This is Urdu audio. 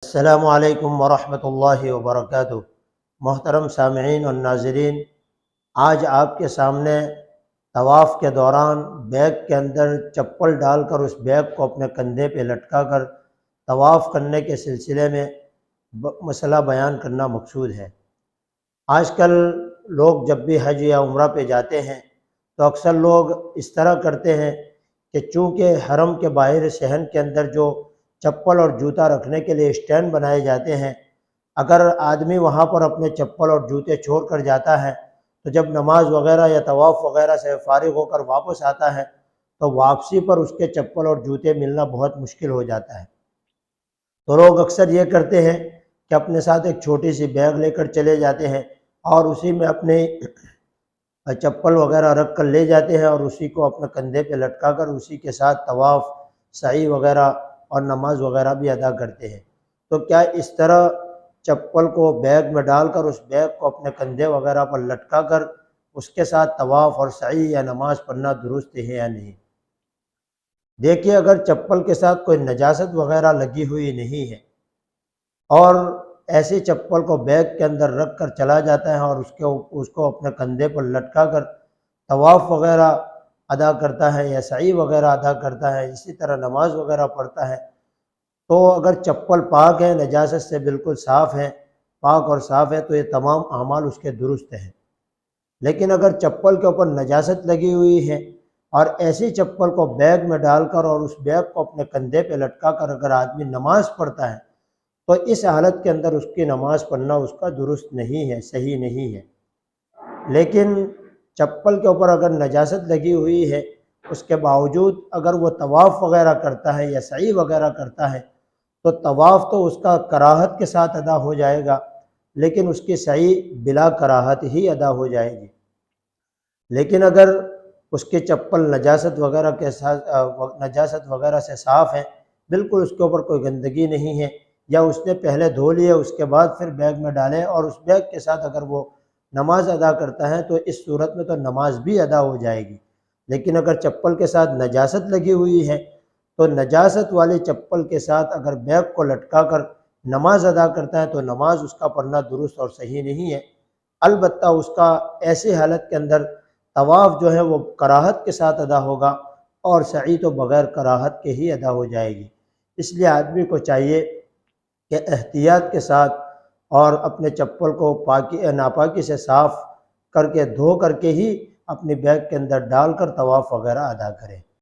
السلام علیکم ورحمۃ اللہ وبرکاتہ۔ محترم سامعین اور ناظرین، آج آپ کے سامنے طواف کے دوران بیگ کے اندر چپل ڈال کر اس بیگ کو اپنے کندھے پہ لٹکا کر طواف کرنے کے سلسلے میں مسئلہ بیان کرنا مقصود ہے۔ آج کل لوگ جب بھی حج یا عمرہ پہ جاتے ہیں تو اکثر لوگ اس طرح کرتے ہیں کہ چونکہ حرم کے باہر صحن کے اندر جو چپل اور جوتا رکھنے کے لیے اسٹینڈ بنائے جاتے ہیں، اگر آدمی وہاں پر اپنے چپل اور جوتے چھوڑ کر جاتا ہے تو جب نماز وغیرہ یا طواف وغیرہ سے فارغ ہو کر واپس آتا ہے تو واپسی پر اس کے چپل اور جوتے ملنا بہت مشکل ہو جاتا ہے۔ تو لوگ اکثر یہ کرتے ہیں کہ اپنے ساتھ ایک چھوٹی سی بیگ لے کر چلے جاتے ہیں اور اسی میں اپنے چپل وغیرہ رکھ کر لے جاتے ہیں اور اسی کو اپنے کندھے پہ لٹکا کر اسی کے ساتھ طواف، سعی وغیرہ اور نماز وغیرہ بھی ادا کرتے ہیں۔ تو کیا اس طرح چپل کو بیگ میں ڈال کر اس بیگ کو اپنے کندھے وغیرہ پر لٹکا کر اس کے ساتھ طواف اور سعی یا نماز پڑھنا درست ہے یا نہیں؟ دیکھیے، اگر چپل کے ساتھ کوئی نجاست وغیرہ لگی ہوئی نہیں ہے اور ایسی چپل کو بیگ کے اندر رکھ کر چلا جاتا ہے اور اس کو اپنے کندھے پر لٹکا کر طواف وغیرہ ادا کرتا ہے یا سعی وغیرہ ادا کرتا ہے، اسی طرح نماز وغیرہ پڑھتا ہے، تو اگر چپل پاک ہے، نجاست سے بالکل صاف ہے، پاک اور صاف ہے، تو یہ تمام اعمال اس کے درست ہیں۔ لیکن اگر چپل کے اوپر نجاست لگی ہوئی ہے اور ایسی چپل کو بیگ میں ڈال کر اور اس بیگ کو اپنے کندھے پہ لٹکا کر اگر آدمی نماز پڑھتا ہے تو اس حالت کے اندر اس کی نماز پڑھنا اس کا درست نہیں ہے، صحیح نہیں ہے۔ لیکن چپل کے اوپر اگر نجاست لگی ہوئی ہے، اس کے باوجود اگر وہ طواف وغیرہ کرتا ہے یا سعی وغیرہ کرتا ہے تو طواف تو اس کا کراہت کے ساتھ ادا ہو جائے گا، لیکن اس کی سعی بلا کراہت ہی ادا ہو جائے گی۔ لیکن اگر اس کی چپل نجاست وغیرہ سے صاف ہے، بالکل اس کے اوپر کوئی گندگی نہیں ہے، یا اس نے پہلے دھو لیے اس کے بعد پھر بیگ میں ڈالے اور اس بیگ کے ساتھ اگر وہ نماز ادا کرتا ہے تو اس صورت میں تو نماز بھی ادا ہو جائے گی۔ لیکن اگر چپل کے ساتھ نجاست لگی ہوئی ہے تو نجاست والی چپل کے ساتھ اگر بیگ کو لٹکا کر نماز ادا کرتا ہے تو نماز اس کا پڑھنا درست اور صحیح نہیں ہے۔ البتہ اس کا ایسی حالت کے اندر طواف جو ہے وہ کراہت کے ساتھ ادا ہوگا اور سعی تو بغیر کراہت کے ہی ادا ہو جائے گی۔ اس لیے آدمی کو چاہیے کہ احتیاط کے ساتھ اور اپنے چپل کو ناپاکی سے صاف کر کے دھو کر کے ہی اپنی بیگ کے اندر ڈال کر طواف وغیرہ ادا کرے۔